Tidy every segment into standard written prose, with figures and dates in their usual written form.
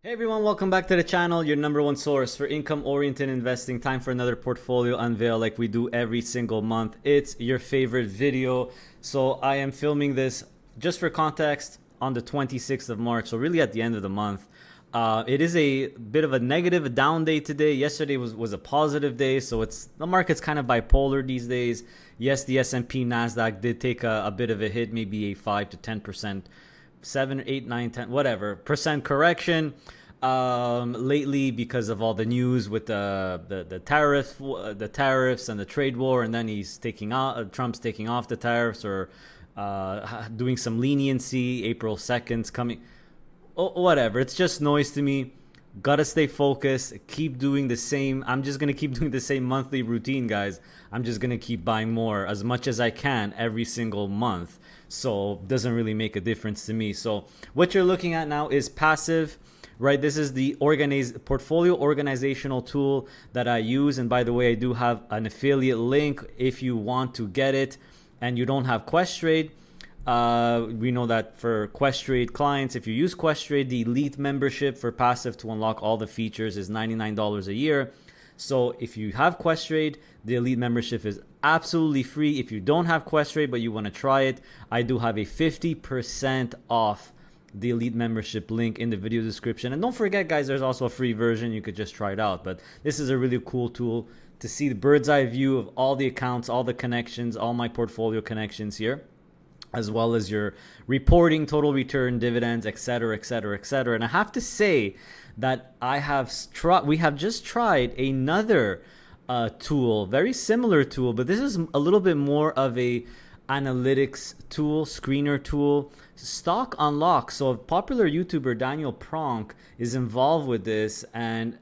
Hey everyone, welcome back to the channel, your number one source for income-oriented investing. Time for another portfolio unveil like we do every single month. It's your favorite video. So I am filming this, just for context, on the 26th of March, so really at the end of the month. It is a bit of a negative, a down day today. Yesterday was a positive day, so the market's kind of bipolar these days. Yes, the S&P, NASDAQ did take a bit of a hit, maybe a 5 to 10%. 7, 8, 9, 10, whatever percent correction lately because of all the news with the tariffs and the trade war, and then Trump's taking off the tariffs or doing some leniency. April 2nd's coming. Whatever, it's just noise to me. Gotta stay focused, keep doing the same. I'm just gonna keep doing the same monthly routine, guys. I'm just gonna keep buying more as much as I can every single month. So doesn't really make a difference to me. So what you're looking at now is passive, right? This is the portfolio organizational tool that I use. And by the way, I do have an affiliate link if you want to get it and you don't have Questrade. We know that for Questrade clients, if you use Questrade, the elite membership for passive to unlock all the features is $99 a year. So if you have Questrade, the elite membership is absolutely free. If you don't have Questrade but you want to try it, I do have a 50% off the elite membership link in the video description. And don't forget, guys, there's also a free version. You could just try it out. But this is a really cool tool to see the bird's eye view of all the accounts, all the connections, all my portfolio connections here, as well as your reporting, total return, dividends, etc., etc., etc. And I have to say that we have just tried another tool, very similar tool, but this is a little bit more of a analytics tool, screener tool, Stock Unlock. So a popular YouTuber, Daniel Pronk, is involved with this, and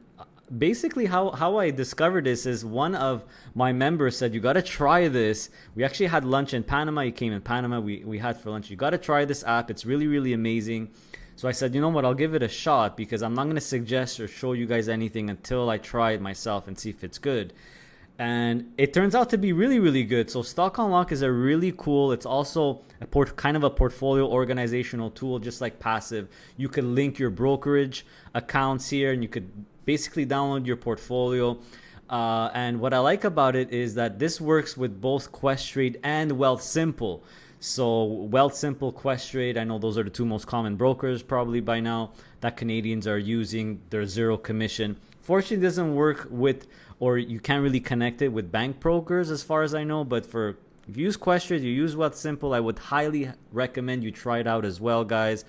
basically how I discovered this is one of my members said, you got to try this. We actually had lunch in Panama. He came in Panama. We had for lunch. You got to try this app. It's really, really amazing. So I said, you know what, I'll give it a shot because I'm not going to suggest or show you guys anything until I try it myself and see if it's good. And it turns out to be really, really good. So Stock Unlock is a really cool, it's also kind of a portfolio organizational tool, just like passive. You could link your brokerage accounts here and you could basically download your portfolio. And what I like about it is that this works with both Questrade and Wealthsimple. So Wealthsimple, Questrade, I know those are the two most common brokers probably by now that Canadians are using. Their zero commission. Fortunately, it doesn't work with, or you can't really connect it with bank brokers as far as I know. But if you use Questrade, you use Wealthsimple, I would highly recommend you try it out as well, guys.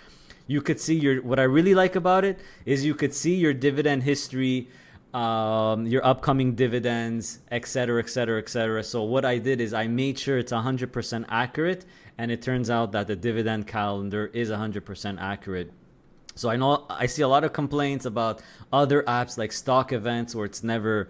You could see what I really like about it is you could see your dividend history, your upcoming dividends, etc., etc., etc. So what I did is I made sure it's 100% accurate, and it turns out that the dividend calendar is 100% accurate. So I know I see a lot of complaints about other apps like Stock Events where it's never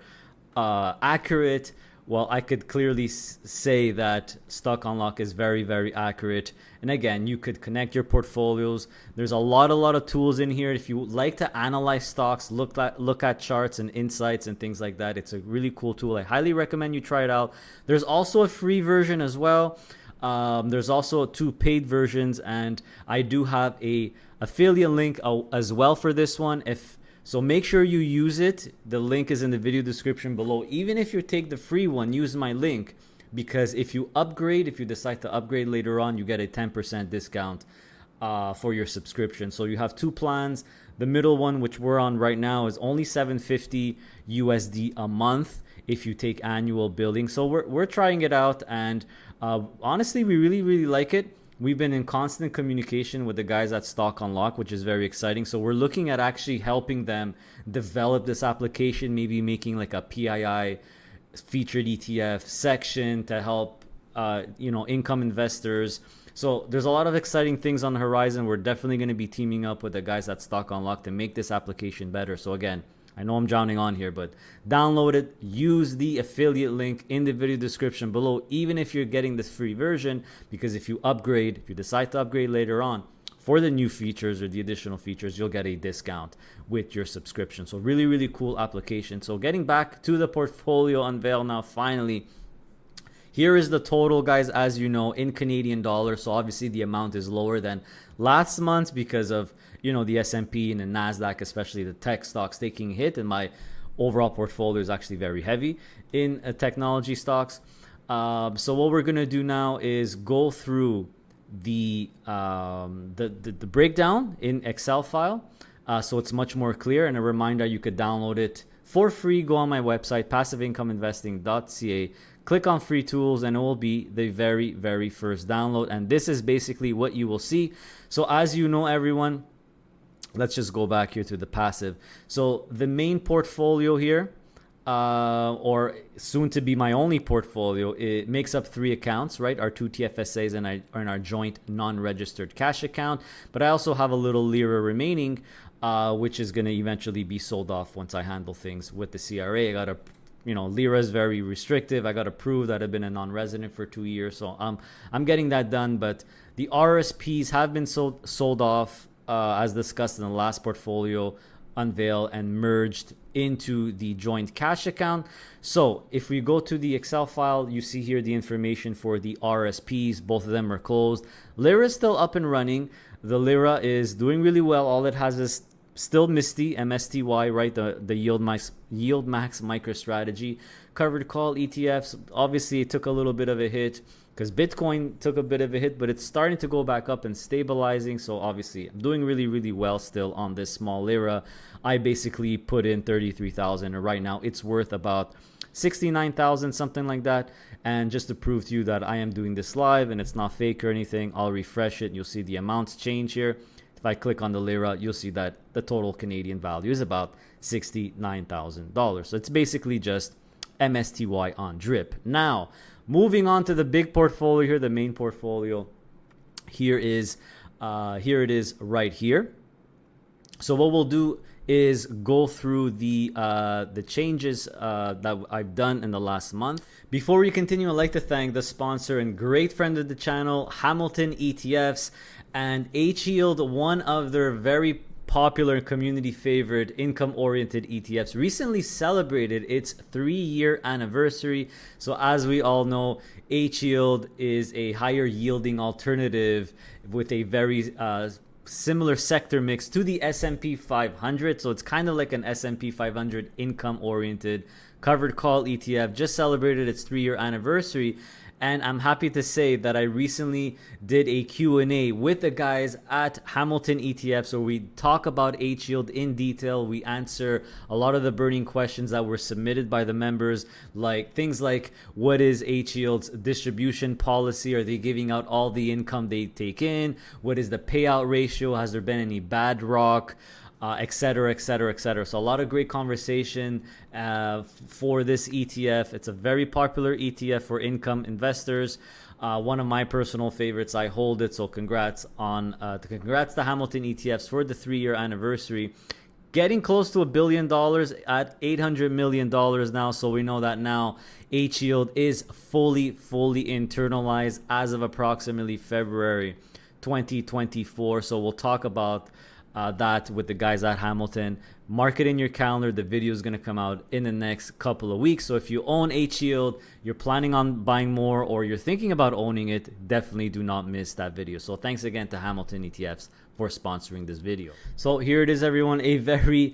accurate. Well, I could clearly say that Stock Unlock is very, very accurate. And again, you could connect your portfolios. There's a lot of tools in here. If you like to analyze stocks, look at charts and insights and things like that, it's a really cool tool. I highly recommend you try it out. There's also a free version as well. There's also 2 paid versions, and I do have a affiliate link as well for this one. So make sure you use it. The link is in the video description below. Even if you take the free one, use my link, because if you decide to upgrade later on, you get a 10% discount for your subscription. So you have 2 plans. The middle one, which we're on right now, is only $750 USD a month if you take annual billing. So we're trying it out, and honestly, we really, really like it. We've been in constant communication with the guys at Stock Unlock, which is very exciting. So we're looking at actually helping them develop this application, maybe making like a PII featured ETF section to help income investors. So there's a lot of exciting things on the horizon. We're definitely going to be teaming up with the guys at Stock Unlock to make this application better. So again, I know I'm drowning on here, but download it. Use the affiliate link in the video description below, even if you're getting this free version, because if you decide to upgrade later on for the new features or the additional features, you'll get a discount with your subscription. So really, really cool application. So getting back to the portfolio unveil now, finally. Here is the total, guys, as you know, in Canadian dollars. So obviously the amount is lower than last month because of the S&P and the NASDAQ, especially the tech stocks, taking a hit, and my overall portfolio is actually very heavy in technology stocks. So what we're gonna do now is go through the breakdown in Excel file, so it's much more clear. And a reminder, you could download it for free. Go on my website, passiveincomeinvesting.ca, click on free tools, and it will be the very, very first download. And this is basically what you will see. So as you know, everyone, let's just go back here to the passive. So the main portfolio here, or soon to be my only portfolio, it makes up 3 accounts, right? Our 2 TFSAs and our joint non-registered cash account. But I also have a little LIRA remaining, which is going to eventually be sold off once I handle things with the CRA. I got to, LIRA is very restrictive. I got to prove that I've been a non-resident for 2 years. So I'm getting that done. But the RSPs have been sold off, as discussed in the last portfolio, Unveiled, and merged into the joint cash account. So if we go to the Excel file, you see here the information for the RSPs. Both of them are closed. LIRA is still up and running. The LIRA is doing really well. All it has is still MISTY, MSTY, right? The yield max micro strategy. Covered call ETFs, obviously it took a little bit of a hit because Bitcoin took a bit of a hit, but it's starting to go back up and stabilizing. So obviously I'm doing really, really well still on this small LIRA. I basically put in 33,000, and right now it's worth about 69,000, something like that. And just to prove to you that I am doing this live and it's not fake or anything, I'll refresh it and you'll see the amounts change here. If I click on the LIRA, you'll see that the total Canadian value is about $69,000. So it's basically just MSTY on drip. Now, moving on to the big portfolio here, the main portfolio. Here it is right here. So what we'll do is go through the changes that I've done in the last month. Before we continue, I'd like to thank the sponsor and great friend of the channel, Hamilton ETFs, and H-Yield, one of their very popular and community favorite income-oriented ETFs, recently celebrated its 3-year anniversary. So as we all know, H-Yield is a higher yielding alternative with a very similar sector mix to the S&P 500. So it's kind of like an S&P 500 income-oriented covered call ETF. Just celebrated its 3-year anniversary. And I'm happy to say that I recently did a Q&A with the guys at Hamilton ETFs. So we talk about H-Yield in detail. We answer a lot of the burning questions that were submitted by the members, like things like, what is H-Yield's distribution policy? Are they giving out all the income they take in? What is the payout ratio? Has there been any bad rock? Et cetera, et cetera, et cetera. So a lot of great conversation for this ETF. It's a very popular ETF for income investors. One of my personal favorites. I hold it. So congrats to Hamilton ETFs for the 3-year anniversary. Getting close to $1 billion at $800 million now. So we know that now H-Yield is fully internalized as of approximately February 2024. So we'll talk about that with the guys at Hamilton. Mark it in your calendar. The video is going to come out in the next couple of weeks. So if you own H-Yield, you're planning on buying more, or you're thinking about owning it, definitely do not miss that video. So thanks again to Hamilton ETFs for sponsoring this video. So here it is, everyone, a very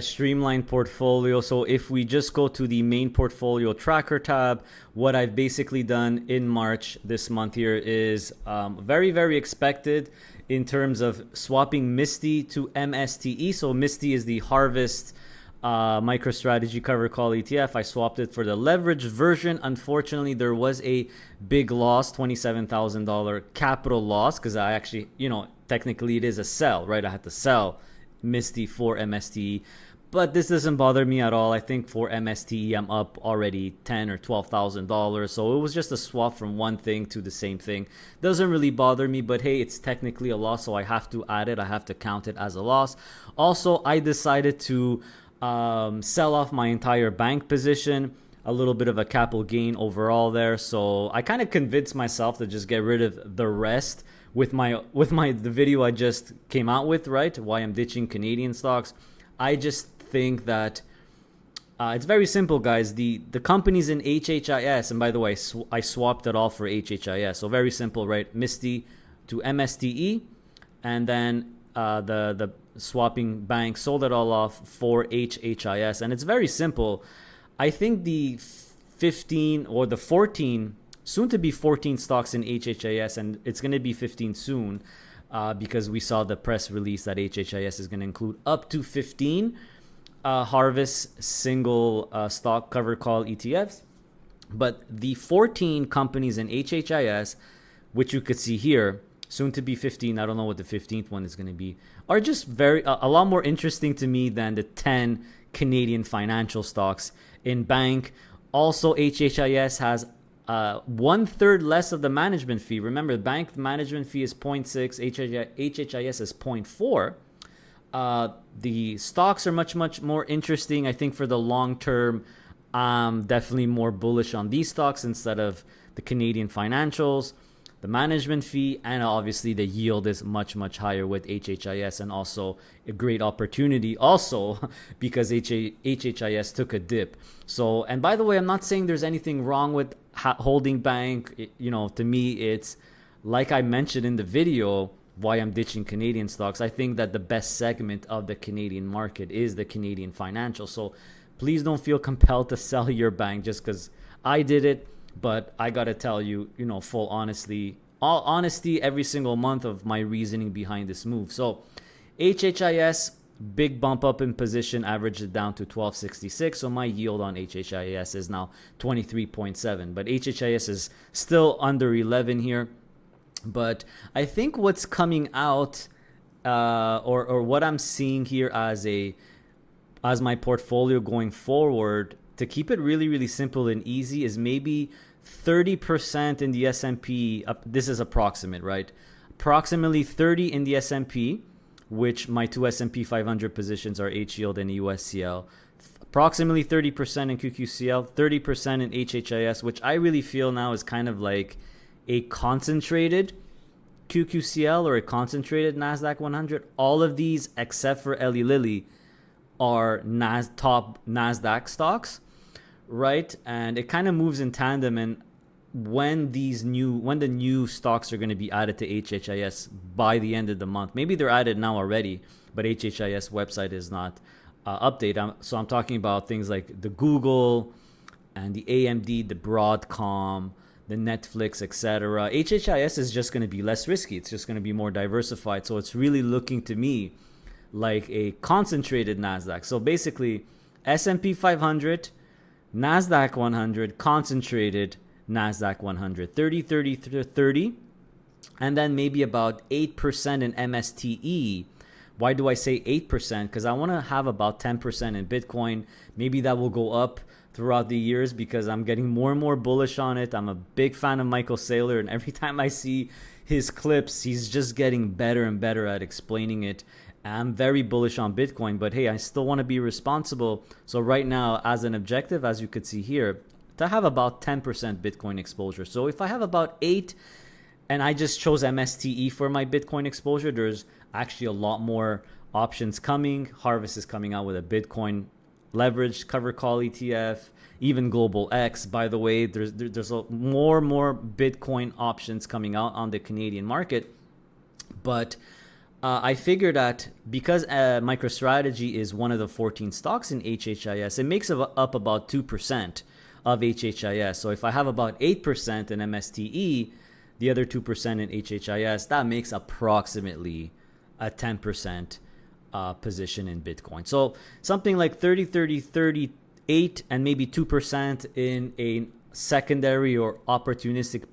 streamlined portfolio. So if we just go to the main portfolio tracker tab, what I've basically done in March this month here is very expected in terms of swapping MISTY to MSTE. So MISTY is the Harvest MicroStrategy Cover Call ETF. I swapped it for the leveraged version. Unfortunately, there was a big loss, $27,000 capital loss, because I actually, technically it is a sell, right? I had to sell MISTY for MSTE. But this doesn't bother me at all. I think for MSTE, I'm up already $10,000 or $12,000. So it was just a swap from one thing to the same thing. Doesn't really bother me, but hey, it's technically a loss, so I have to add it. I have to count it as a loss. Also, I decided to sell off my entire bank position. A little bit of a capital gain overall there. So I kind of convinced myself to just get rid of the rest with the video I just came out with, right? Why I'm ditching Canadian stocks. I just think that it's very simple, guys. The companies in HHIS, and by the way, I swapped it all for HHIS. So very simple, right? MISTY to MSTE, and then the swapping bank sold it all off for HHIS, and it's very simple. I think the 15 or the 14, soon to be 14 stocks in HHIS, and it's going to be 15 soon, because we saw the press release that HHIS is going to include up to 15 Harvest single stock cover call ETFs. But the 14 companies in HHIS, which you could see here, soon to be 15, I don't know what the 15th one is going to be, are just a lot more interesting to me than the 10 Canadian financial stocks in bank. Also, HHIS has 1/3 less of the management fee. Remember, the bank management fee is 0.6, HHIS is 0.4. The stocks are much more interesting. I think for the long term, definitely more bullish on these stocks instead of the Canadian financials. The management fee and obviously the yield is much higher with HHIS, and also a great opportunity also because HHIS took a dip. So, and by the way, I'm not saying there's anything wrong with holding bank. To me, it's like I mentioned in the video why I'm ditching Canadian stocks. I think that the best segment of the Canadian market is the Canadian financial. So please don't feel compelled to sell your bank just because I did it. But I got to tell you, full honesty, all honesty, every single month of my reasoning behind this move. So HHIS, big bump up in position, averaged it down to 1266. So my yield on HHIS is now 23.7. But HHIS is still under 11 here. But I think what's coming out, or what I'm seeing here as my portfolio going forward, to keep it really simple and easy, is maybe 30% in the S&P. This is approximate, right? Approximately 30 in the S&P, which my two S&P 500 positions are H-Yield and USCL. Approximately 30% in QQCL, 30% in HHIS, which I really feel now is kind of like a concentrated QQCL or a concentrated NASDAQ 100. All of these, except for Eli Lilly, are top NASDAQ stocks, right? And it kind of moves in tandem. And when the new stocks are going to be added to HHIS by the end of the month, maybe they're added now already, but HHIS website is not updated. So I'm talking about things like the Google and the AMD, the Broadcom, the Netflix, etc. HHIS is just going to be less risky. It's just going to be more diversified. So it's really looking to me like a concentrated NASDAQ. So basically, S&P 500, NASDAQ 100, concentrated NASDAQ 100, 30, and then maybe about 8% in MSTE. Why do I say 8%? Because I want to have about 10% in Bitcoin. Maybe that will go up throughout the years because I'm getting more and more bullish on it. I'm a big fan of Michael Saylor, and every time I see his clips, he's just getting better and better at explaining it. I'm very bullish on Bitcoin, but hey, I still want to be responsible. So right now, as an objective, as you could see here, to have about 10% Bitcoin exposure. So if I have about 8, and I just chose MSTE for my Bitcoin exposure, there's actually a lot more options coming. Harvest is coming out with a Bitcoin leveraged cover call ETF, even Global X. By the way, there's more Bitcoin options coming out on the Canadian market. But I figured that because MicroStrategy is one of the 14 stocks in HHIS, it makes up about 2% of HHIS. So if I have about 8% in MSTE, the other 2% in HHIS, that makes approximately a 10% position in Bitcoin. So something like 38, and maybe 2% in a secondary or opportunistic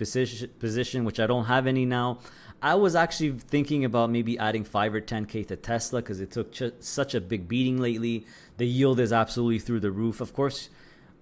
position, which I don't have any now. I was actually thinking about maybe adding 5 or 10K to Tesla because it took such a big beating lately. The yield is absolutely through the roof, of course.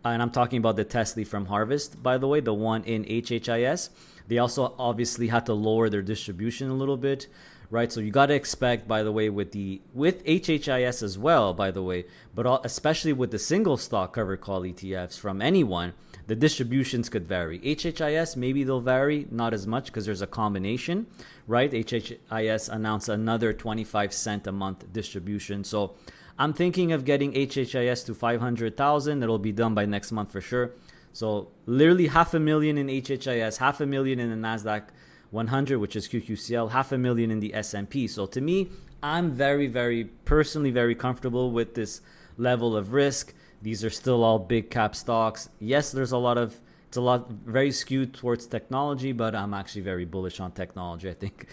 And I'm talking about the Tesla from Harvest, by the way, the one in HHIS. They also obviously had to lower their distribution a little bit, right? So you got to expect, by the way, with HHIS as well, by the way, but especially with the single stock cover call ETFs from anyone, the distributions could vary. HHIS, maybe they'll vary, not as much because there's a combination, right? HHIS announced another 25 cent a month distribution. So I'm thinking of getting HHIS to 500,000. It'll be done by next month for sure. So literally $500,000 in HHIS, $500,000 in the NASDAQ 100, which is QQCL, 500,000 in the S&P. So to me, I'm very personally very comfortable with this level of risk. These are still all big cap stocks. Yes, it's a lot very skewed towards technology, but I'm actually very bullish on technology. I think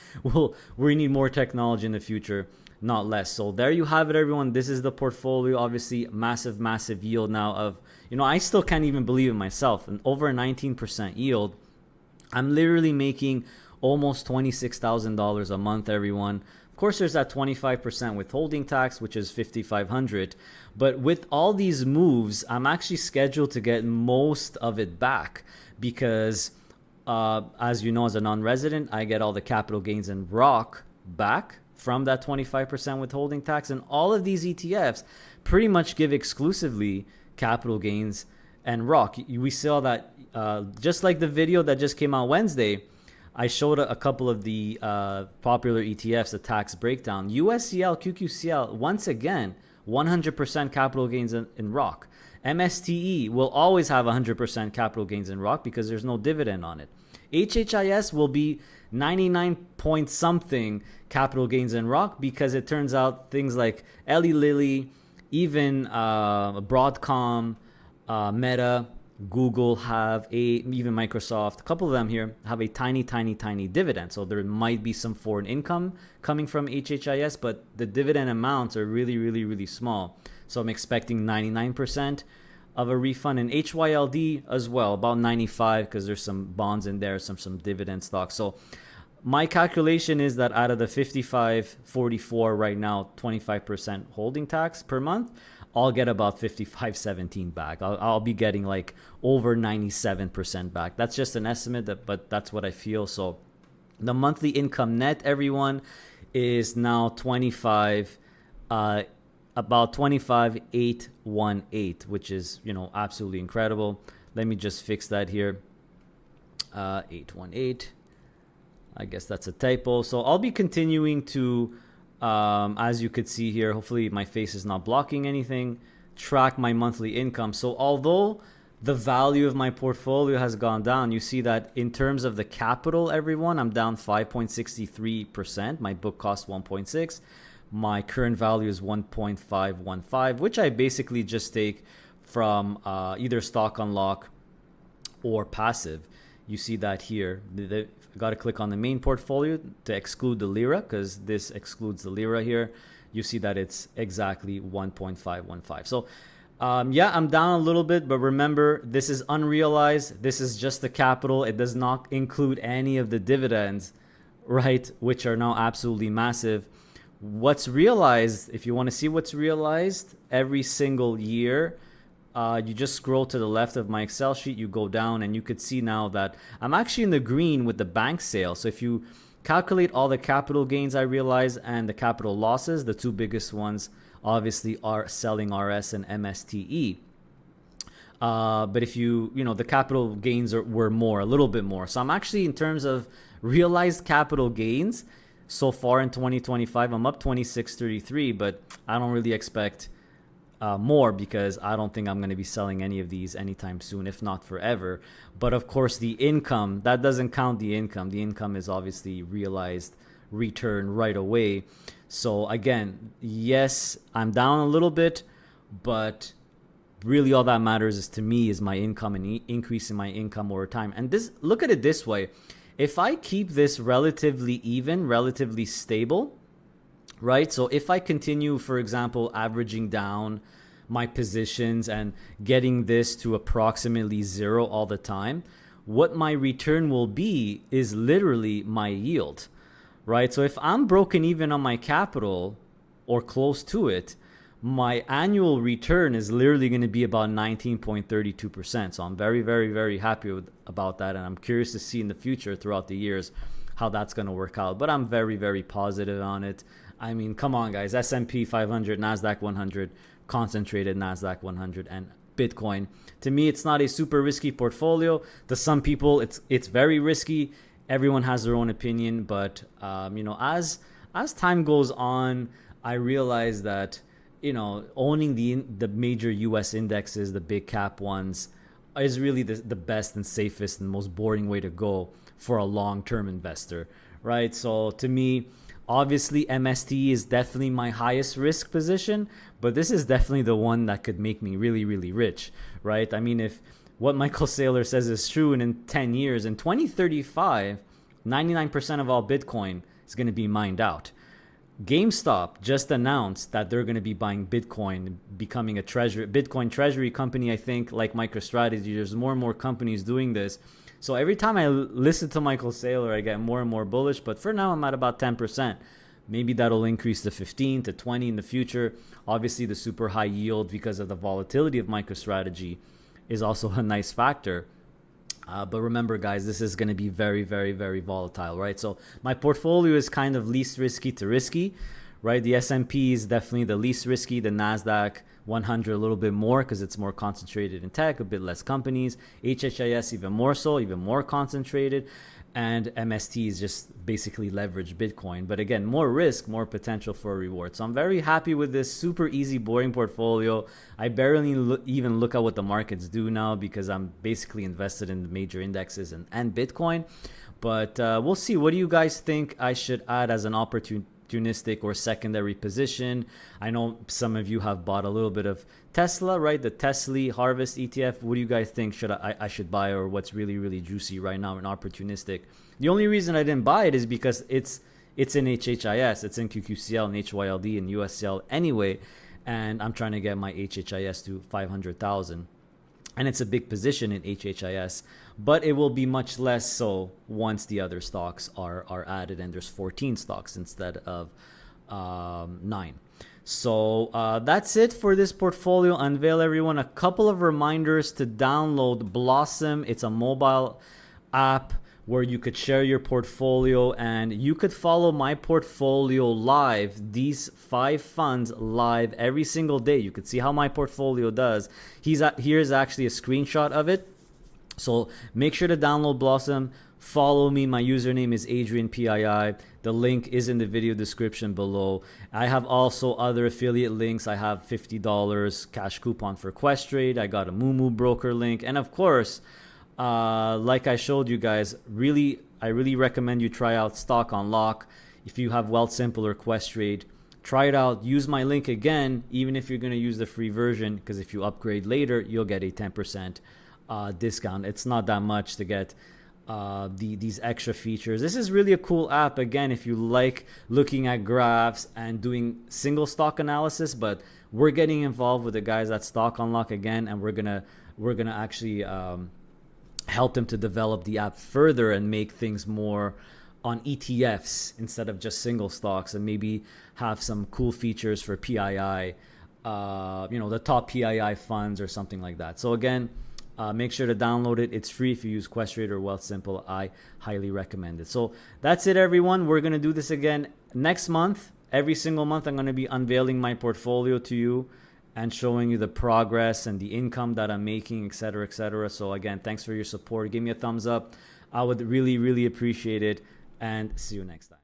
we need more technology in the future, not less. So there you have it, everyone. This is the portfolio. Obviously, massive yield now of, I still can't even believe it myself. And over a 19% yield. I'm literally making almost $26,000 a month, everyone. Of course, there's that 25% withholding tax, which is $5,500. But with all these moves, I'm actually scheduled to get most of it back because, as you know, as a non-resident, I get all the capital gains in ROC back from that 25% withholding tax. And all of these ETFs pretty much give exclusively capital gains and ROC. We saw that just like the video that just came out Wednesday, I showed a couple of the popular ETFs, the tax breakdown. USCL, QQCL, once again, 100% capital gains in ROC. MSTE will always have 100% capital gains in ROC because there's no dividend on it. HHIS will be 99 point something capital gains in ROC because it turns out things like Eli Lilly, even Broadcom, Meta, Google even Microsoft, a couple of them here have a tiny dividend. So there might be some foreign income coming from HHIS, but the dividend amounts are really small. So I'm expecting 99% of a refund, and HYLD as well, about 95 because there's some bonds in there, some dividend stocks. So my calculation is that out of the 55.44 right now, 25% holding tax per month, I'll get about 55.17 back. I'll be getting like over 97% back. That's just an estimate, but that's what I feel. So the monthly income net, everyone, is now about 25,818, which is, absolutely incredible. Let me just fix that here. 818. I guess that's a typo. So I'll be continuing to, as you could see here, hopefully my face is not blocking anything, track my monthly income. So although the value of my portfolio has gone down, you see that in terms of the capital, everyone, I'm down 5.63%. My book cost 1.6. My current value is 1.515, which I basically just take from either stock unlock or passive. You see that here. Got to click on the main portfolio to exclude the LIRA because this excludes the LIRA here. You see that it's exactly 1.515. So yeah, I'm down a little bit, but remember, this is unrealized. This is just the capital. It does not include any of the dividends, right, which are now absolutely massive. What's realized, if you want to see what's realized every single year, you just scroll to the left of my Excel sheet, you go down, and you could see now that I'm actually in the green with the bank sale. So if you calculate all the capital gains I realize and the capital losses, the two biggest ones obviously are selling RS and MSTE. But if the capital gains were a little bit more. So I'm actually, in terms of realized capital gains, so far in 2025, I'm up 26.33, but I don't really expect more because I don't think I'm going to be selling any of these anytime soon, if not forever. But of course, the income, that doesn't count the income. The income is obviously realized return right away. So again, yes, I'm down a little bit, but really all that matters is, to me, is my income and increasing my income over time. And this, look at it this way. If I keep this relatively even, relatively stable, right? So if I continue, for example, averaging down my positions and getting this to approximately zero all the time, what my return will be is literally my yield, right? So if I'm broken even on my capital or close to it, my annual return is literally going to be about 19.32%. So I'm very happy about that. And I'm curious to see in the future, throughout the years, how that's going to work out. But I'm very positive on it. I mean, come on, guys. S&P 500, NASDAQ 100, concentrated NASDAQ 100, and Bitcoin. To me, it's not a super risky portfolio. To some people, it's very risky. Everyone has their own opinion. But, as time goes on, I realize that, owning the major U.S. indexes, the big cap ones, is really the best and safest and most boring way to go. for a long-term investor, right? So to me, obviously MST is definitely my highest risk position, but this is definitely the one that could make me really, really rich, right? I mean, if what Michael Saylor says is true, and in 10 years, in 2035, 99% of all Bitcoin is going to be mined out. GameStop just announced that they're going to be buying Bitcoin, becoming a Bitcoin treasury company. I think like MicroStrategy, there's more and more companies doing this. So every time I listen to Michael Saylor, I get more and more bullish. But for now, I'm at about 10%. Maybe that'll increase to 15 to 20 in the future. Obviously, the super high yield because of the volatility of MicroStrategy is also a nice factor. But remember, guys, this is going to be very, very, very volatile, right? So my portfolio is kind of least risky to risky, right? The S&P is definitely the least risky. The NASDAQ 100 a little bit more because it's more concentrated in tech, a bit less companies. HHIS even more so, even more concentrated. And MST is just basically leveraged Bitcoin. But again, more risk, more potential for a reward. So I'm very happy with this super easy, boring portfolio. I barely even look at what the markets do now because I'm basically invested in the major indexes and Bitcoin. But we'll see. What do you guys think I should add as an opportunistic or secondary position? I know some of you have bought a little bit of Tesla, right? The Tesla Harvest ETF. What do you guys think I should buy, or what's really, really juicy right now and opportunistic? The only reason I didn't buy it is because it's in HHIS, it's in QQCL and HYLD and USCL anyway, and I'm trying to get my HHIS to 500,000. And it's a big position in HHIS, but it will be much less so once the other stocks are added, and there's 14 stocks instead of 9. So that's it for this portfolio unveil, everyone. A couple of reminders to download Blossom. It's a mobile app where you could share your portfolio, and you could follow my portfolio live, these 5 funds live every single day. You could see how my portfolio does. Here's actually a screenshot of it. So make sure to download Blossom. Follow me. My username is AdrianPII. The link is in the video description below. I have also other affiliate links. I have $50 cash coupon for Questrade. I got a Moomoo broker link. And of course, like I showed you guys, I really recommend you try out Stock Unlock. If you have Wealthsimple or Questrade, try it out. Use my link again, even if you're going to use the free version, because if you upgrade later, you'll get a 10% discount. It's not that much to get these extra features. This is really a cool app, again, if you like looking at graphs and doing single stock analysis. But we're getting involved with the guys at Stock Unlock again, and we're gonna actually help them to develop the app further and make things more on ETFs instead of just single stocks, and maybe have some cool features for PII, the top PII funds or something like that. So again, make sure to download it. It's free if you use Questrade or Wealthsimple. I highly recommend it. So that's it, everyone. We're going to do this again next month. Every single month, I'm going to be unveiling my portfolio to you and showing you the progress and the income that I'm making, et cetera, et cetera. So again, thanks for your support. Give me a thumbs up. I would really, really appreciate it. And see you next time.